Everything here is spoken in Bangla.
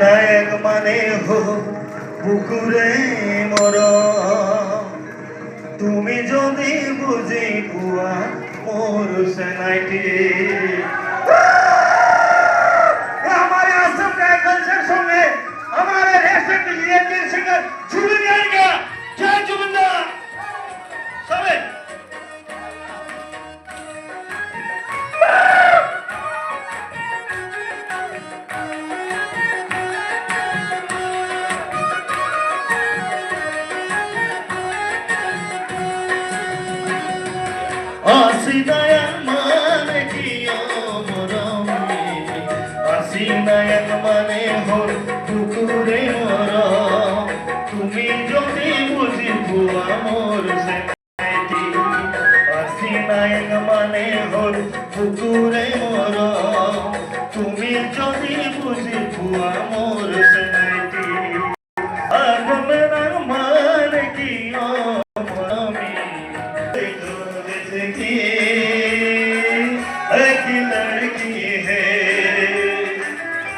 নায়ক মানে হো পুকুরে মর, তুমি যদি বুঝি কুয়া মোর সেনাইটি। हमारे आसम का कल्चर सॉन्ग है, हमारे रेस्टर के लिए तीन सिंगर जुबिन आएगा। जय जुबिंदा सबे নায়ক মানে কি মরমে, আসি নায়ক মানে হল পুকুরে মর, তুমি যদি বুঝি বুয়া মোর সেনাইটি। আসি নায়ক মানে হল পুকুরে মর, তুমি যদি বুঝি বুয়া মোর